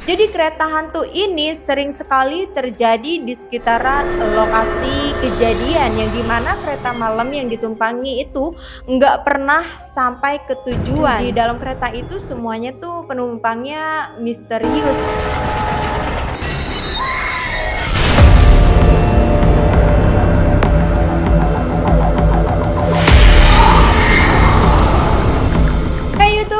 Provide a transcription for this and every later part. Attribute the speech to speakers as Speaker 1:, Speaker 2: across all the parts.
Speaker 1: Jadi kereta hantu ini sering sekali terjadi di sekitaran lokasi kejadian yang dimana kereta malam yang ditumpangi itu nggak pernah sampai ke tujuan. Di dalam kereta itu semuanya tuh penumpangnya misterius.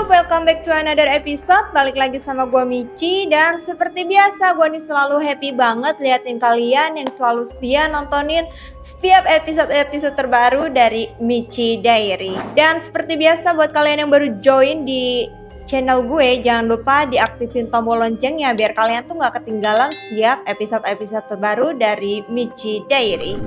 Speaker 1: Welcome back to another episode. Balik lagi sama gue Michi. Dan seperti biasa gue nih selalu happy banget liatin kalian yang selalu setia nontonin setiap episode-episode terbaru dari Michi Diary. Dan seperti biasa buat kalian yang baru join di channel gue, jangan lupa diaktifin tombol loncengnya biar kalian tuh gak ketinggalan setiap episode-episode terbaru dari Michi Diary.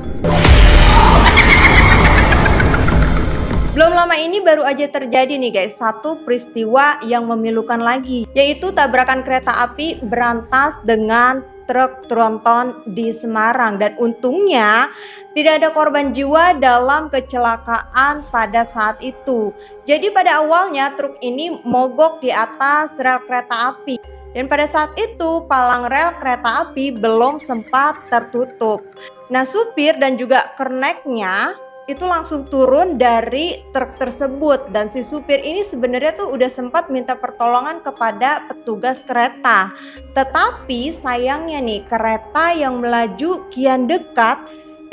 Speaker 1: Belum lama ini baru aja terjadi nih guys, satu peristiwa yang memilukan lagi, yaitu tabrakan kereta api berantas dengan truk tronton di Semarang. Dan untungnya tidak ada korban jiwa dalam kecelakaan pada saat itu. Jadi pada awalnya truk ini mogok di atas rel kereta api. Dan pada saat itu palang rel kereta api belum sempat tertutup. Nah, supir dan juga kerneknya itu langsung turun dari truk tersebut, dan si supir ini sebenarnya tuh udah sempat minta pertolongan kepada petugas kereta. Tetapi sayangnya nih, kereta yang melaju kian dekat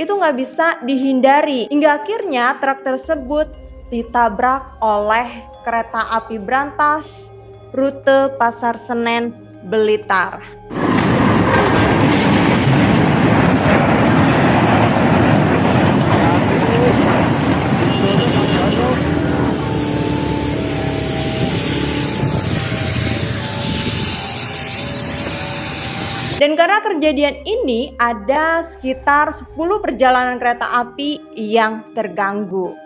Speaker 1: itu nggak bisa dihindari, hingga akhirnya truk tersebut ditabrak oleh kereta api berantas rute Pasar Senen Blitar. Dan karena kejadian ini ada sekitar 10 perjalanan kereta api yang terganggu.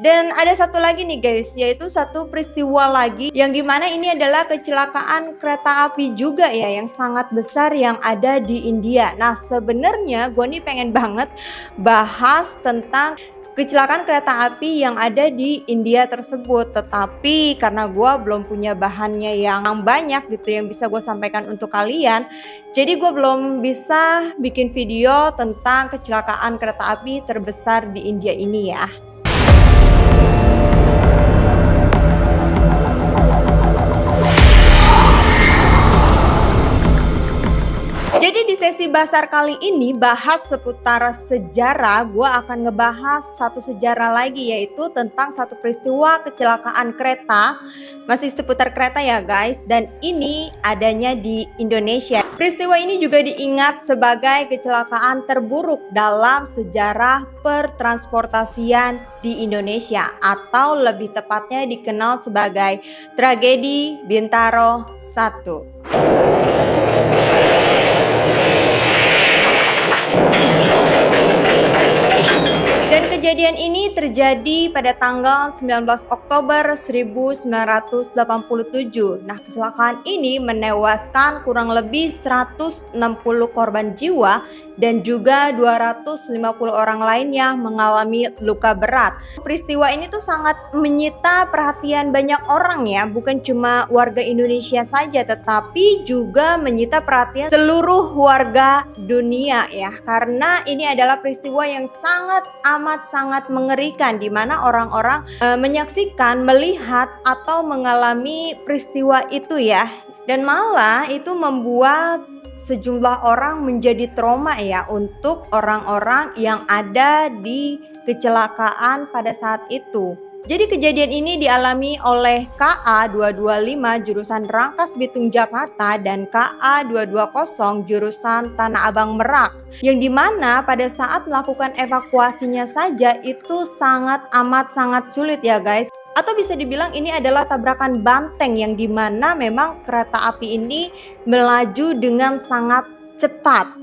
Speaker 1: Dan ada satu lagi nih guys, yaitu satu peristiwa lagi yang dimana ini adalah kecelakaan kereta api juga ya, yang sangat besar yang ada di India. Nah sebenarnya gue nih pengen banget bahas tentang kecelakaan kereta api yang ada di India tersebut, tetapi karena gue belum punya bahannya yang banyak gitu yang bisa gue sampaikan untuk kalian, jadi gue belum bisa bikin video tentang kecelakaan kereta api terbesar di India ini ya. Jadi di sesi Basar kali ini bahas seputar sejarah, gue akan ngebahas satu sejarah lagi, yaitu tentang satu peristiwa kecelakaan kereta, masih seputar kereta ya guys, dan ini adanya di Indonesia. Peristiwa ini juga diingat sebagai kecelakaan terburuk dalam sejarah pertransportasian di Indonesia, atau lebih tepatnya dikenal sebagai tragedi Bintaro 1. Dan kejadian ini terjadi pada tanggal 19 Oktober 1987. Nah, kecelakaan ini menewaskan kurang lebih 160 korban jiwa dan juga 250 orang lainnya mengalami luka berat. Peristiwa ini tuh sangat menyita perhatian banyak orang ya, bukan cuma warga Indonesia saja, tetapi juga menyita perhatian seluruh warga dunia ya, karena ini adalah peristiwa yang sangat mengerikan, di mana orang-orang menyaksikan, melihat atau mengalami peristiwa itu ya, dan malah itu membuat sejumlah orang menjadi trauma ya untuk orang-orang yang ada di kecelakaan pada saat itu. Jadi kejadian ini dialami oleh KA 225 jurusan Rangkas Bitung Jakarta dan KA 220 jurusan Tanah Abang Merak, yang dimana pada saat melakukan evakuasinya saja itu sangat sulit ya guys. Atau bisa dibilang ini adalah tabrakan banteng, yang dimana memang kereta api ini melaju dengan sangat cepat.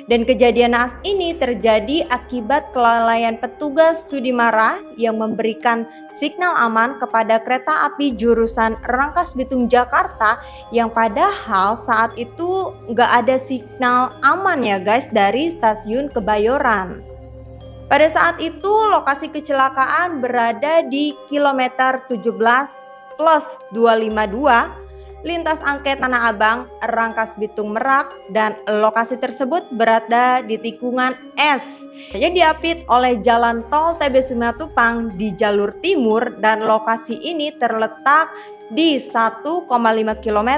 Speaker 1: Dan kejadian naas ini terjadi akibat kelalaian petugas Sudimara yang memberikan signal aman kepada kereta api jurusan Rangkas Bitung Jakarta, yang padahal saat itu nggak ada signal aman ya guys dari stasiun Kebayoran. Pada saat itu lokasi kecelakaan berada di kilometer 17 plus 252 lintas Angket Tanah Abang, Rangkas Bitung Merak, dan lokasi tersebut berada di tikungan S yang diapit oleh jalan tol TB Simatupang di jalur timur, dan lokasi ini terletak di 1,5 km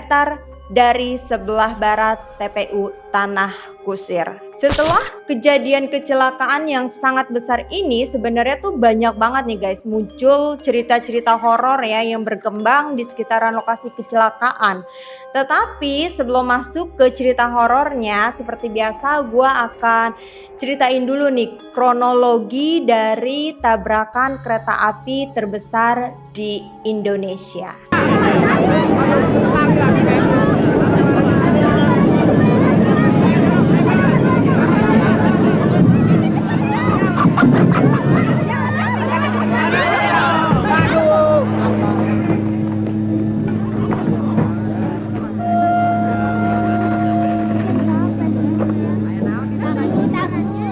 Speaker 1: dari sebelah barat TPU Tanah Kusir. Setelah kejadian kecelakaan yang sangat besar ini, sebenarnya tuh banyak banget nih guys muncul cerita-cerita horor ya yang berkembang di sekitaran lokasi kecelakaan. Tetapi sebelum masuk ke cerita horornya, seperti biasa gua akan ceritain dulu nih kronologi dari tabrakan kereta api terbesar di Indonesia.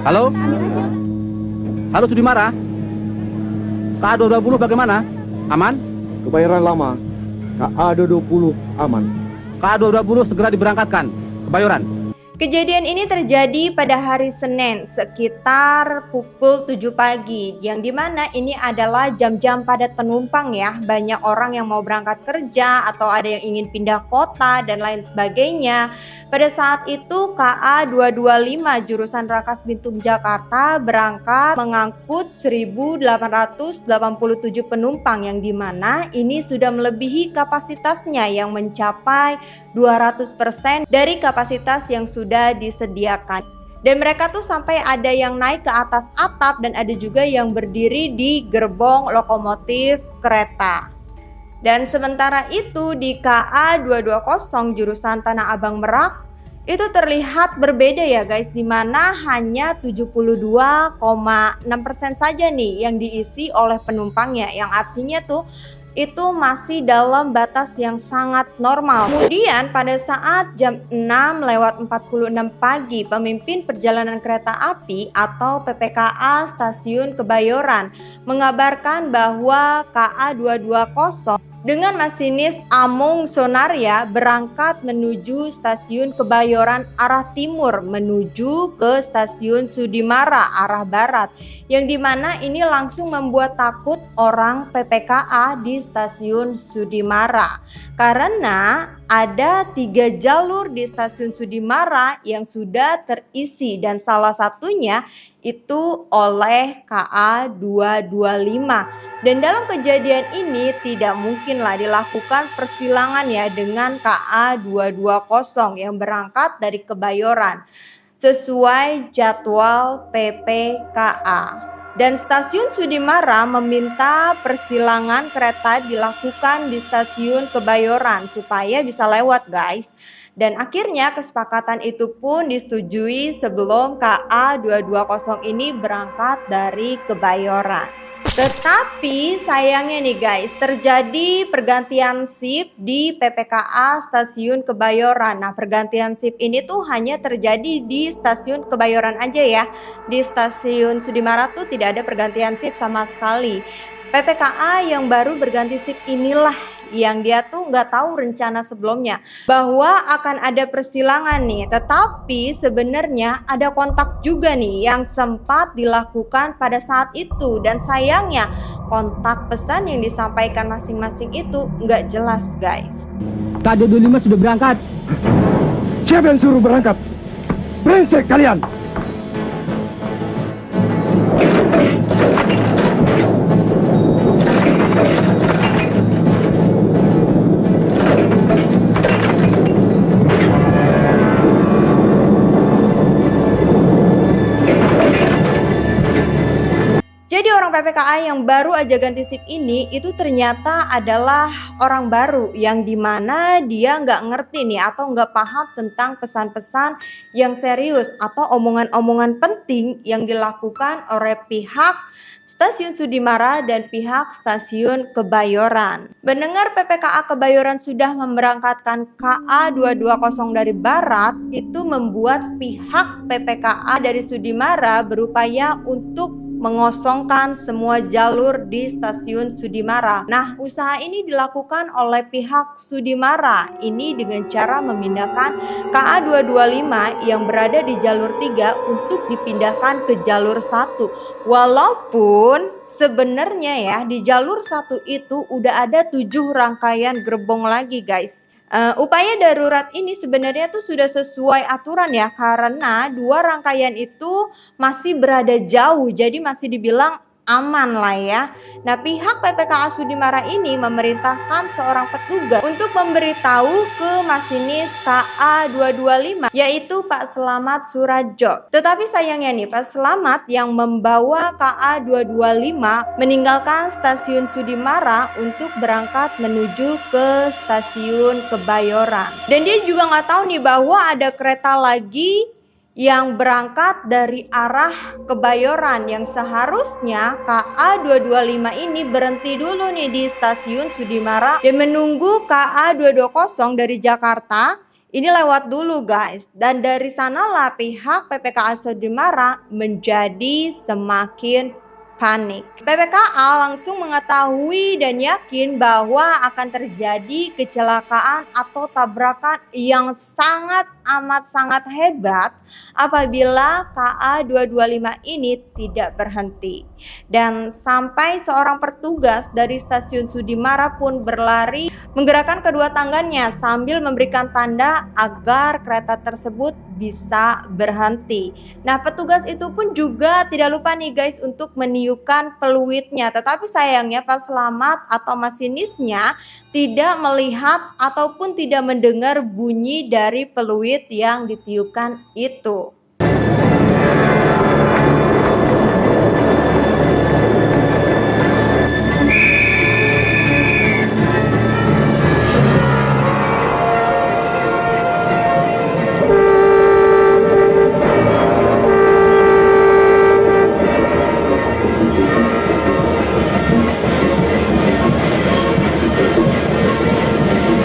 Speaker 2: Halo? Halo Sudimara? KA220 bagaimana? Aman?
Speaker 3: Kebayoran lama, KA220 aman.
Speaker 2: KA220 segera diberangkatkan. Kebayoran.
Speaker 1: Kejadian ini terjadi pada hari Senin sekitar pukul 7 pagi, yang dimana ini adalah jam-jam padat penumpang ya. Banyak orang yang mau berangkat kerja atau ada yang ingin pindah kota dan lain sebagainya. Pada saat itu KA225 jurusan Rangkas Bitung Jakarta berangkat mengangkut 1.887 penumpang, yang dimana ini sudah melebihi kapasitasnya yang mencapai 200% dari kapasitas yang sudah disediakan. Dan mereka tuh sampai ada yang naik ke atas atap dan ada juga yang berdiri di gerbong lokomotif kereta. Dan sementara itu di KA220 jurusan Tanah Abang Merak itu terlihat berbeda ya guys, dimana hanya 72,6% saja nih yang diisi oleh penumpangnya, yang artinya tuh itu masih dalam batas yang sangat normal. Kemudian pada saat jam 6:46 pagi, pemimpin perjalanan kereta api atau PPKA Stasiun Kebayoran mengabarkan bahwa KA220 dengan masinis Amung Sonaria berangkat menuju stasiun Kebayoran arah timur menuju ke stasiun Sudimara arah barat, yang dimana ini langsung membuat takut orang PPKA di stasiun Sudimara karena ada 3 jalur di stasiun Sudimara yang sudah terisi dan salah satunya itu oleh KA225. Dan dalam kejadian ini tidak mungkinlah dilakukan persilangan ya dengan KA220 yang berangkat dari Kebayoran sesuai jadwal PPKA. Dan stasiun Sudimara meminta persilangan kereta dilakukan di stasiun Kebayoran supaya bisa lewat guys. Dan akhirnya kesepakatan itu pun disetujui sebelum KA220 ini berangkat dari Kebayoran. Tetapi sayangnya nih guys, terjadi pergantian shift di PPKA Stasiun Kebayoran. Nah, pergantian shift ini tuh hanya terjadi di Stasiun Kebayoran aja ya. Di Stasiun Sudimara tuh tidak ada pergantian shift sama sekali. PPKA yang baru berganti shift inilah yang dia tuh nggak tahu rencana sebelumnya bahwa akan ada persilangan nih, tetapi sebenarnya ada kontak juga nih yang sempat dilakukan pada saat itu, dan sayangnya kontak pesan yang disampaikan masing-masing itu nggak jelas guys.
Speaker 2: KA225 sudah berangkat.
Speaker 3: Siapa yang suruh berangkat? Brengsek kalian!
Speaker 1: Jadi orang PPKA yang baru aja ganti shift ini itu ternyata adalah orang baru yang dimana dia nggak ngerti nih atau nggak paham tentang pesan-pesan yang serius atau omongan-omongan penting yang dilakukan oleh pihak Stasiun Sudimara dan pihak Stasiun Kebayoran. Mendengar PPKA Kebayoran sudah memberangkatkan KA220 dari barat, itu membuat pihak PPKA dari Sudimara berupaya untuk mengosongkan semua jalur di stasiun Sudimara. Nah, usaha ini dilakukan oleh pihak Sudimara ini dengan cara memindahkan KA 225 yang berada di jalur 3 untuk dipindahkan ke jalur 1. Walaupun sebenarnya ya di jalur 1 itu udah ada 7 rangkaian gerbong lagi guys. Upaya darurat ini sebenarnya tuh sudah sesuai aturan ya, karena 2 rangkaian itu masih berada jauh, jadi masih dibilang aman lah ya. Nah, pihak PPKA Sudimara ini memerintahkan seorang petugas untuk memberitahu ke masinis KA 225 yaitu Pak Selamat Suradjo. Tetapi sayangnya nih, Pak Selamat yang membawa KA 225 meninggalkan stasiun Sudimara untuk berangkat menuju ke stasiun Kebayoran. Dan dia juga nggak tahu nih bahwa ada kereta lagi yang berangkat dari arah Kebayoran yang seharusnya KA 225 ini berhenti dulu nih di stasiun Sudimara dan menunggu KA 220 dari Jakarta ini lewat dulu guys. Dan dari sanalah pihak PPKA Sudimara menjadi semakin panik. PPKA langsung mengetahui dan yakin bahwa akan terjadi kecelakaan atau tabrakan yang sangat hebat apabila KA 225 ini tidak berhenti. Dan sampai seorang petugas dari stasiun Sudimara pun berlari menggerakkan kedua tangannya sambil memberikan tanda agar kereta tersebut bisa berhenti. Nah, petugas itu pun juga tidak lupa nih guys untuk meniupkan peluitnya. Tetapi sayangnya Pak Selamat atau masinisnya tidak melihat ataupun tidak mendengar bunyi dari peluit yang ditiupkan itu.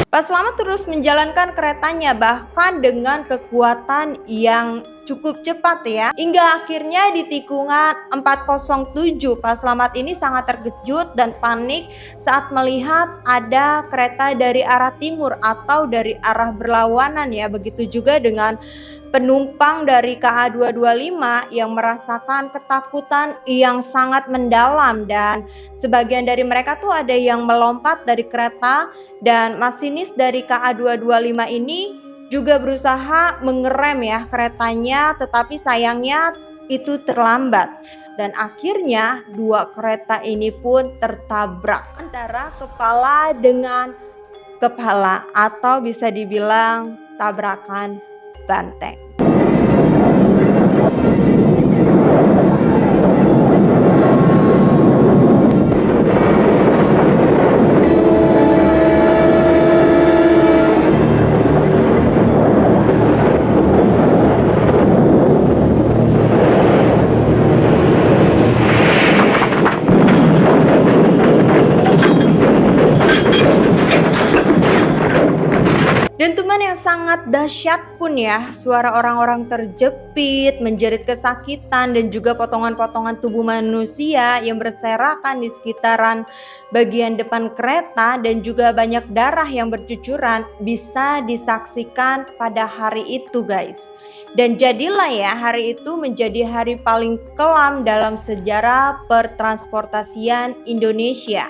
Speaker 1: Pak Selamat terus menjalankan keretanya bahkan dengan kekuatan yang cukup cepat ya. Hingga akhirnya di tikungan 407 Pak Selamat ini sangat terkejut dan panik saat melihat ada kereta dari arah timur atau dari arah berlawanan ya. Begitu juga dengan penumpang dari KA 225 yang merasakan ketakutan yang sangat mendalam dan sebagian dari mereka tuh ada yang melompat dari kereta dan masinis dari KA 225 ini juga berusaha mengerem ya keretanya, tetapi sayangnya itu terlambat dan akhirnya 2 kereta ini pun tertabrak antara kepala dengan kepala atau bisa dibilang tabrakan banteng. Dentuman yang sangat dahsyat pun ya, suara orang-orang terjepit, menjerit kesakitan dan juga potongan-potongan tubuh manusia yang berserakan di sekitaran bagian depan kereta dan juga banyak darah yang bercucuran bisa disaksikan pada hari itu guys. Dan jadilah ya hari itu menjadi hari paling kelam dalam sejarah pertransportasian Indonesia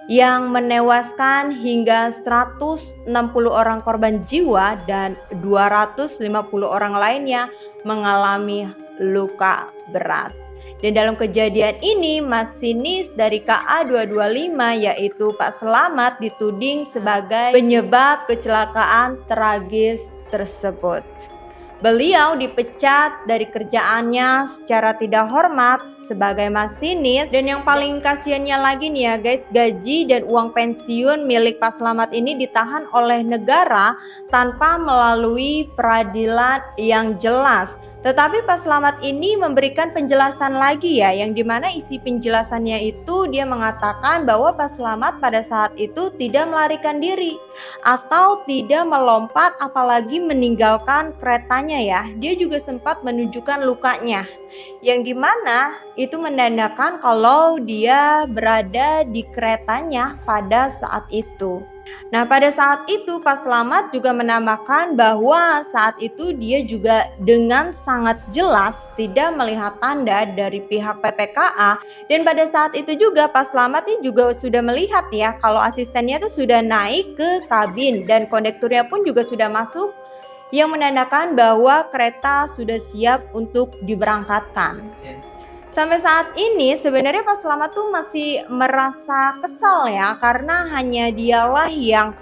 Speaker 1: yang menewaskan hingga 160 orang korban jiwa dan 250 orang lainnya mengalami luka berat. Dan dalam kejadian ini masinis dari KA 225 yaitu Pak Selamat dituding sebagai penyebab kecelakaan tragis tersebut. Beliau dipecat dari kerjaannya secara tidak hormat sebagai masinis dan yang paling kasihannya lagi nih ya guys, gaji dan uang pensiun milik Pak Selamat ini ditahan oleh negara tanpa melalui peradilan yang jelas. Tetapi Pak Selamat ini memberikan penjelasan lagi ya, yang dimana isi penjelasannya itu dia mengatakan bahwa Pak Selamat pada saat itu tidak melarikan diri atau tidak melompat apalagi meninggalkan keretanya ya. Dia juga sempat menunjukkan lukanya. yang dimana itu menandakan kalau dia berada di keretanya pada saat itu. Nah, pada saat itu Pak Slamet juga menambahkan bahwa saat itu dia juga dengan sangat jelas tidak melihat tanda dari pihak PPKA, dan pada saat itu juga Pak Slamet ini juga sudah melihat ya kalau asistennya itu sudah naik ke kabin dan kondekturnya pun juga sudah masuk, yang menandakan bahwa kereta sudah siap untuk diberangkatkan. Sampai saat ini sebenarnya Pak Slamet tuh masih merasa kesal ya, karena hanya dialah yang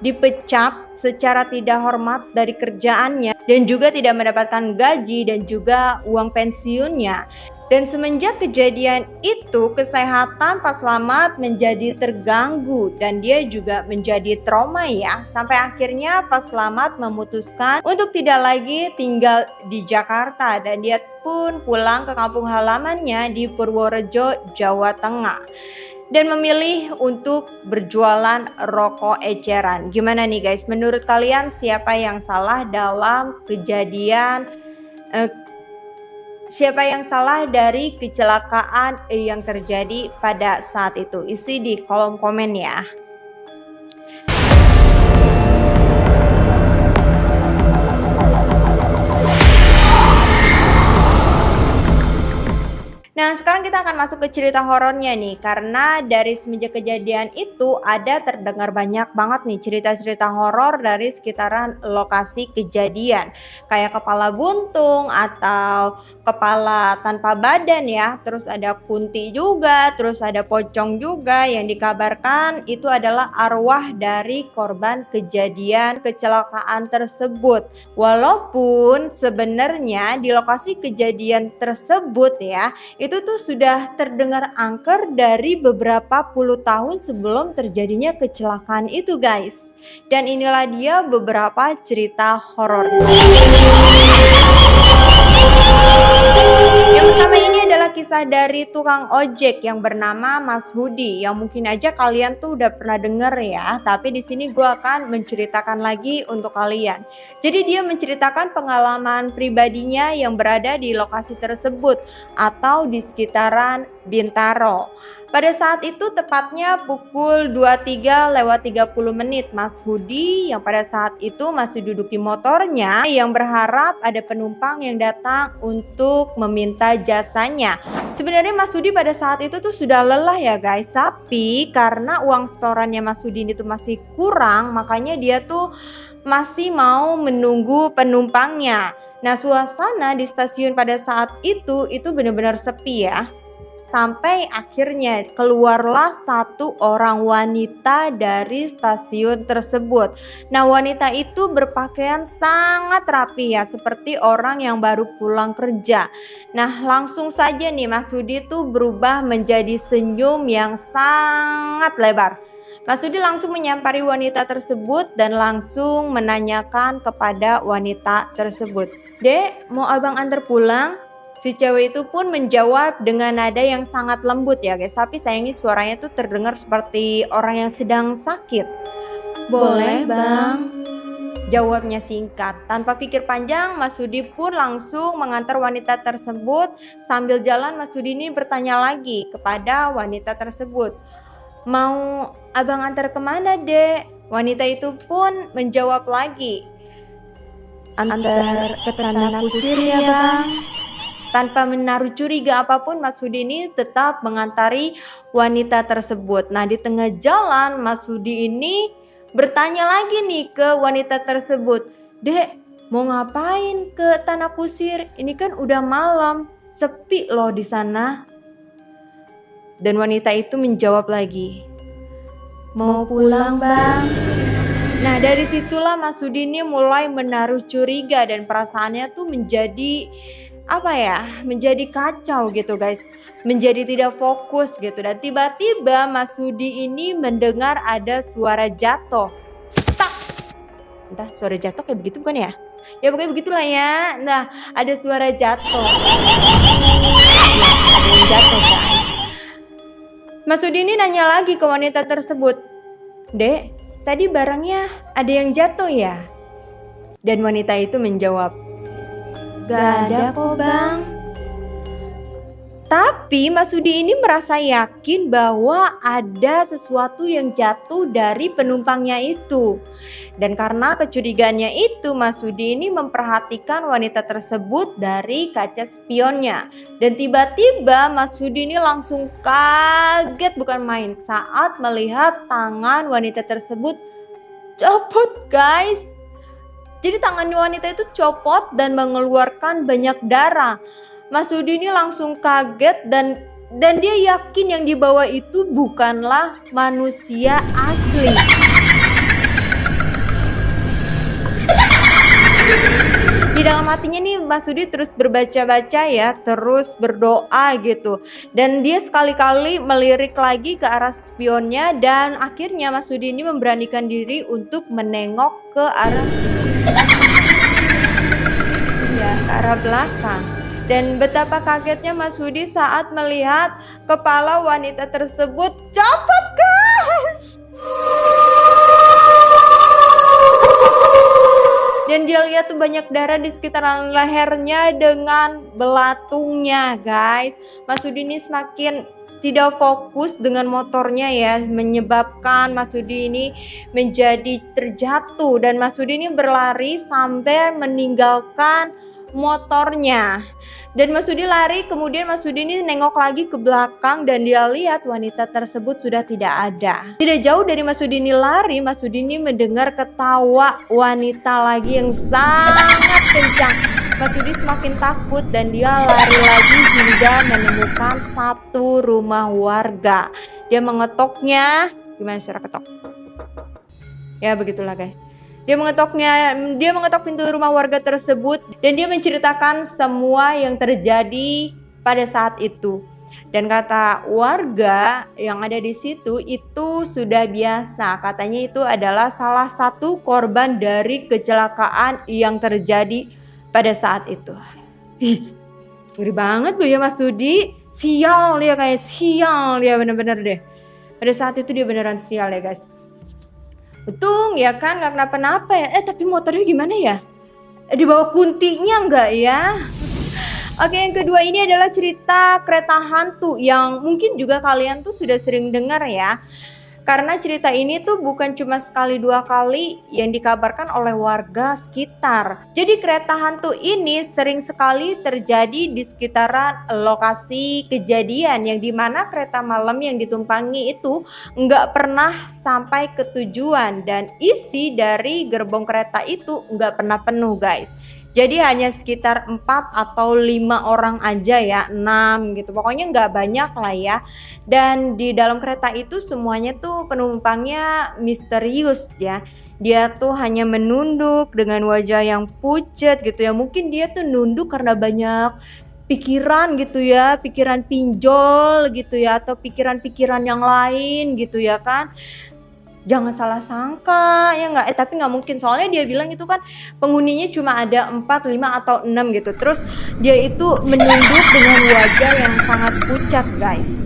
Speaker 1: dipecat secara tidak hormat dari kerjaannya dan juga tidak mendapatkan gaji dan juga uang pensiunnya. Dan semenjak kejadian itu kesehatan Pak Slamet menjadi terganggu dan dia juga menjadi trauma ya. Sampai akhirnya Pak Slamet memutuskan untuk tidak lagi tinggal di Jakarta dan dia pun pulang ke kampung halamannya di Purworejo, Jawa Tengah, dan memilih untuk berjualan rokok eceran. Gimana nih guys, menurut kalian siapa yang salah dalam kejadian siapa yang salah dari kecelakaan yang terjadi pada saat itu? Isi di kolom komen ya. Nah, sekarang kita akan masuk ke cerita horornya nih, karena dari semenjak kejadian itu ada terdengar banyak banget nih cerita-cerita horor dari sekitaran lokasi kejadian, kayak kepala buntung atau kepala tanpa badan ya, terus ada kunti juga, terus ada pocong juga, yang dikabarkan itu adalah arwah dari korban kejadian kecelakaan tersebut. Walaupun sebenarnya di lokasi kejadian tersebut ya, itu tuh sudah terdengar angker dari beberapa puluh tahun sebelum terjadinya kecelakaan itu guys. Dan inilah dia beberapa cerita horor. Yang pertama ini adalah kisah dari tukang ojek yang bernama Mas Hudi, yang mungkin aja kalian tuh udah pernah denger ya, tapi di sini gue akan menceritakan lagi untuk kalian. Jadi dia menceritakan pengalaman pribadinya yang berada di lokasi tersebut atau di sekitaran Bintaro. Pada saat itu tepatnya pukul 23:30 Mas Hudi yang pada saat itu masih duduk di motornya yang berharap ada penumpang yang datang untuk meminta jasanya. Sebenarnya Mas Hudi pada saat itu tuh sudah lelah ya guys, tapi karena uang setorannya Mas Hudi itu masih kurang, makanya dia tuh masih mau menunggu penumpangnya. Nah, suasana di stasiun pada saat itu benar-benar sepi ya. Sampai akhirnya keluarlah satu orang wanita dari stasiun tersebut. Nah, wanita itu berpakaian sangat rapi ya, seperti orang yang baru pulang kerja. Nah, langsung saja nih Mas Hudi tuh berubah menjadi senyum yang sangat lebar. Mas Hudi langsung menyampari wanita tersebut dan langsung menanyakan kepada wanita tersebut, "Dek, mau abang antar pulang?" Si cewek itu pun menjawab dengan nada yang sangat lembut ya guys, tapi sayangnya suaranya tuh terdengar seperti orang yang sedang sakit. "Boleh bang," jawabnya singkat. Tanpa pikir panjang, Mas Hudi pun langsung mengantar wanita tersebut. Sambil jalan Mas Hudi ini bertanya lagi kepada wanita tersebut, "Mau abang antar kemana dek?" Wanita itu pun menjawab lagi, "Antar ke Tanah Kusir ya bang." Tanpa menaruh curiga apapun, Mas Hudi ini tetap mengantari wanita tersebut. Nah, di tengah jalan Mas Hudi ini bertanya lagi nih ke wanita tersebut, "Dek, mau ngapain ke Tanah Kusir? Ini kan udah malam, sepi loh di sana." Dan wanita itu menjawab lagi, "Mau pulang bang." Nah, dari situlah Mas Hudi ini mulai menaruh curiga dan perasaannya tuh menjadi menjadi kacau gitu guys, menjadi tidak fokus gitu. Dan tiba-tiba Mas Hudi ini mendengar ada suara jatuh, tak, entah suara jatuh kayak begitu bukan ya? Ya pokoknya begitulah ya. Nah, ada suara jatuh, ya, ada yang jatuh guys. Mas Hudi ini nanya lagi ke wanita tersebut, "Dek, tadi barangnya ada yang jatuh ya?" Dan wanita itu menjawab, "Gak ada kok bang." Tapi Masudi ini merasa yakin bahwa ada sesuatu yang jatuh dari penumpangnya itu. Dan karena kecurigaannya itu, Masudi ini memperhatikan wanita tersebut dari kaca spionnya. Dan tiba-tiba Masudi ini langsung kaget bukan main saat melihat tangan wanita tersebut copot, guys. Jadi tangan wanita itu copot dan mengeluarkan banyak darah. Masudi ini langsung kaget dan dia yakin yang dibawa itu bukanlah manusia asli. Di dalam hatinya nih Masudi terus berbaca-baca ya, terus berdoa gitu. Dan dia sekali-kali melirik lagi ke arah spionnya dan akhirnya Masudi ini memberanikan diri untuk menengok ke arah belakang. Dan betapa kagetnya Masudi saat melihat kepala wanita tersebut copot, guys. Dan dia lihat tuh banyak darah di sekitaran lehernya dengan belatungnya, guys. Masudi ini semakin tidak fokus dengan motornya ya, menyebabkan Masudi ini menjadi terjatuh dan Masudi ini berlari sampai meninggalkan motornya. Dan Masudi lari, kemudian Masudi ini nengok lagi ke belakang dan dia lihat wanita tersebut sudah tidak ada. Tidak jauh dari Masudi ini lari, Masudi ini mendengar ketawa wanita lagi yang sangat kencang. Masudi semakin takut dan dia lari lagi hingga menemukan satu rumah warga. Dia mengetoknya, gimana cara ketok? Ya begitulah, guys. Dia mengetok pintu rumah warga tersebut dan dia menceritakan semua yang terjadi pada saat itu. Dan kata warga yang ada di situ itu sudah biasa. Katanya itu adalah salah satu korban dari kecelakaan yang terjadi pada saat itu. Ngeri banget tuh ya Masudi. Sial dia, kayak sial dia bener-bener deh. Pada saat itu dia beneran sial ya, guys. Untung ya kan gak kenapa-napa ya. Tapi motornya gimana ya? Dibawa kuntinya enggak ya? Oke, yang kedua ini adalah cerita kereta hantu yang mungkin juga kalian tuh sudah sering dengar ya. Karena cerita ini tuh bukan cuma sekali dua kali yang dikabarkan oleh warga sekitar. Jadi kereta hantu ini sering sekali terjadi di sekitaran lokasi kejadian yang dimana kereta malam yang ditumpangi itu nggak pernah sampai ke tujuan dan isi dari gerbong kereta itu nggak pernah penuh, guys. Jadi hanya sekitar 4 atau 5 orang aja ya, 6 gitu. Pokoknya nggak banyak lah ya. Dan di dalam kereta itu semuanya tuh penumpangnya misterius ya. Dia tuh hanya menunduk dengan wajah yang pucat gitu ya. Mungkin dia tuh nunduk karena banyak pikiran gitu ya, pikiran pinjol gitu ya, atau pikiran-pikiran yang lain gitu ya kan. Jangan salah sangka ya nggak, tapi nggak mungkin soalnya dia bilang itu kan penghuninya cuma ada 4, 5 atau 6 gitu. Terus dia itu menunduk dengan wajah yang sangat pucat, guys.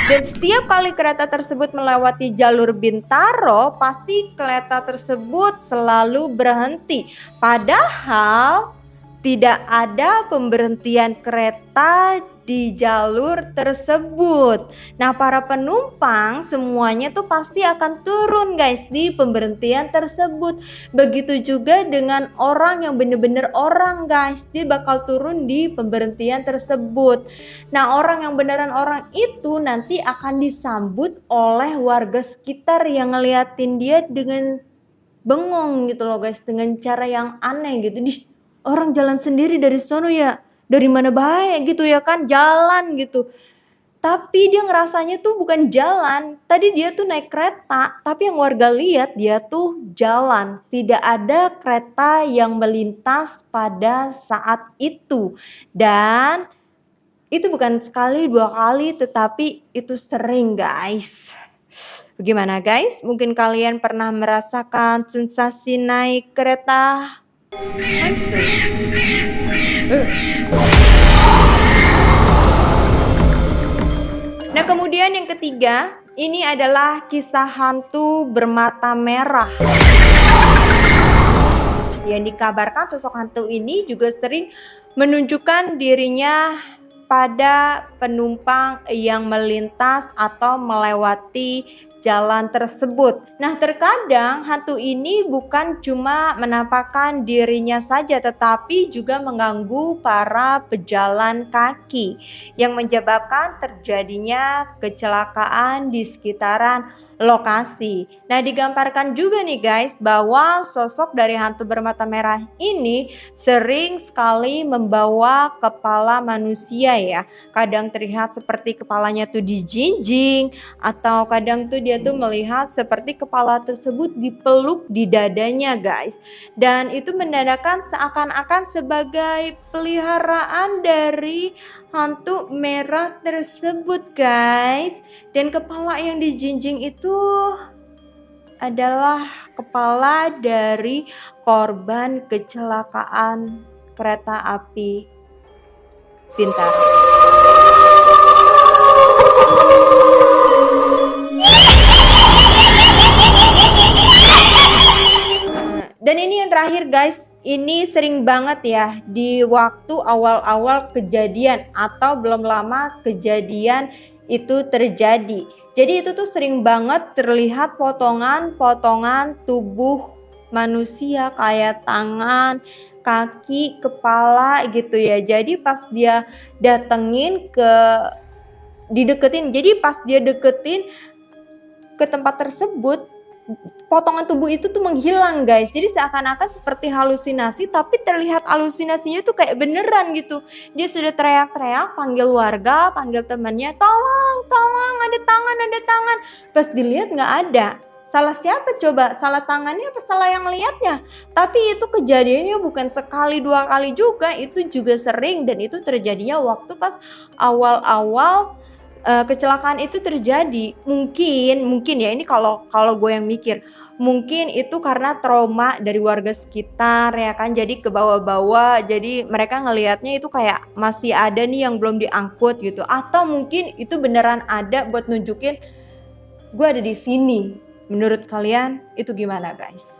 Speaker 1: Dan setiap kali kereta tersebut melewati jalur Bintaro, pasti kereta tersebut selalu berhenti. Padahal tidak ada pemberhentian kereta di jalur tersebut. Nah, para penumpang semuanya tuh pasti akan turun, guys, di pemberhentian tersebut. Begitu juga dengan orang yang bener-bener orang, guys, dia bakal turun di pemberhentian tersebut. Nah, orang yang beneran orang itu nanti akan disambut oleh warga sekitar yang ngeliatin dia dengan bengong gitu loh, guys, dengan cara yang aneh gitu. Orang jalan sendiri dari sono ya, dari mana baik gitu ya kan, jalan gitu. Tapi dia ngerasanya tuh bukan jalan. Tadi dia tuh naik kereta, tapi yang warga lihat dia tuh jalan. Tidak ada kereta yang melintas pada saat itu. Dan itu bukan sekali, 2 kali, tetapi itu sering, guys. Bagaimana, guys? Mungkin kalian pernah merasakan sensasi naik kereta hantu. Nah, kemudian yang ketiga, ini adalah kisah hantu bermata merah. Yang dikabarkan sosok hantu ini juga sering menunjukkan dirinya pada penumpang yang melintas atau melewati jalan tersebut. Nah, terkadang hantu ini bukan cuma menampakkan dirinya saja, tetapi juga mengganggu para pejalan kaki yang menyebabkan terjadinya kecelakaan di sekitaran lokasi. Nah, digambarkan juga nih guys bahwa sosok dari hantu bermata merah ini sering sekali membawa kepala manusia ya. Kadang terlihat seperti kepalanya tuh dijinjing, atau kadang tuh dia tuh melihat seperti kepala tersebut dipeluk di dadanya guys. Dan itu menandakan seakan-akan sebagai peliharaan dari hantu merah tersebut guys. Dan kepala yang dijinjing itu adalah kepala dari korban kecelakaan kereta api Bintaro. Dan ini yang terakhir guys, ini sering banget ya di waktu awal-awal kejadian atau belum lama kejadian itu terjadi. Jadi itu tuh sering banget terlihat potongan-potongan tubuh manusia kayak tangan, kaki, kepala gitu ya. Jadi pas dia pas dia deketin ke tempat tersebut, potongan tubuh itu tuh menghilang guys. Jadi seakan-akan seperti halusinasi, tapi terlihat halusinasinya tuh kayak beneran gitu. Dia sudah teriak-teriak, panggil warga, panggil temannya, tolong, ada tangan. Pas dilihat nggak ada. Salah siapa coba? Salah tangannya apa salah yang lihatnya? Tapi itu kejadiannya bukan sekali dua kali juga, itu juga sering, dan itu terjadinya waktu pas awal-awal kecelakaan itu terjadi. Mungkin ya, ini kalau gue yang mikir, mungkin itu karena trauma dari warga sekitar ya kan, jadi ke bawah-bawah, jadi mereka ngelihatnya itu kayak masih ada nih yang belum diangkut gitu, atau mungkin itu beneran ada buat nunjukin gue ada di sini. Menurut kalian itu gimana guys?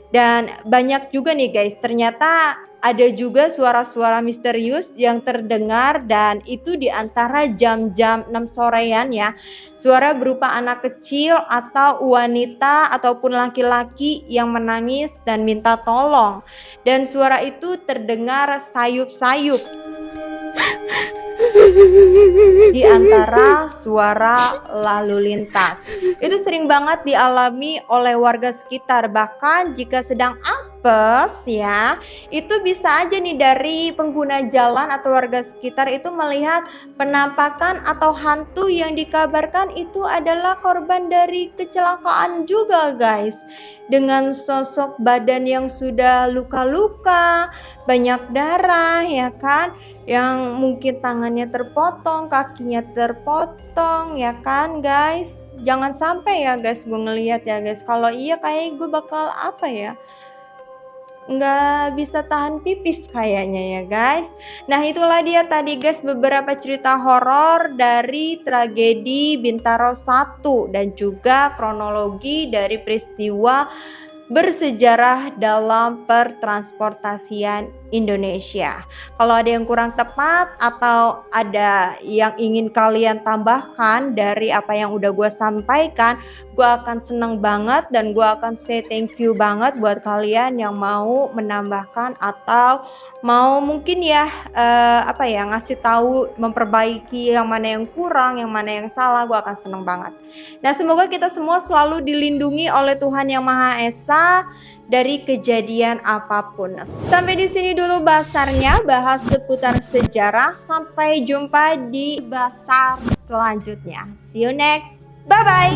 Speaker 1: Dan banyak juga nih guys, ternyata ada juga suara-suara misterius yang terdengar, dan itu di antara jam-jam 6 sorean ya. Suara berupa anak kecil atau wanita ataupun laki-laki yang menangis dan minta tolong. Dan suara itu terdengar sayup-sayup di antara suara lalu lintas. Itu sering banget dialami oleh warga sekitar, bahkan jika sedang apes ya, itu bisa aja nih dari pengguna jalan atau warga sekitar itu melihat penampakan atau hantu yang dikabarkan itu adalah korban dari kecelakaan juga guys. Dengan sosok badan yang sudah luka-luka, banyak darah ya kan, yang mungkin tangannya terpotong, kakinya terpotong ya kan guys. Jangan sampai ya guys gue ngelihat ya guys, kalau iya kayak gue bakal apa ya, nggak bisa tahan pipis kayaknya ya guys. Nah itulah dia tadi guys beberapa cerita horor dari tragedi Bintaro 1 dan juga kronologi dari peristiwa bersejarah dalam pertransportasian Indonesia. Kalau ada yang kurang tepat atau ada yang ingin kalian tambahkan dari apa yang udah gue sampaikan, gue akan seneng banget dan gue akan say thank you banget buat kalian yang mau menambahkan atau mau mungkin ya ngasih tahu, memperbaiki yang mana yang kurang, yang mana yang salah. Gue akan seneng banget. Nah semoga kita semua selalu dilindungi oleh Tuhan Yang Maha Esa dari kejadian apapun. Sampai di sini dulu basarnya, bahas seputar sejarah. Sampai jumpa di basar selanjutnya. See you next. Bye bye.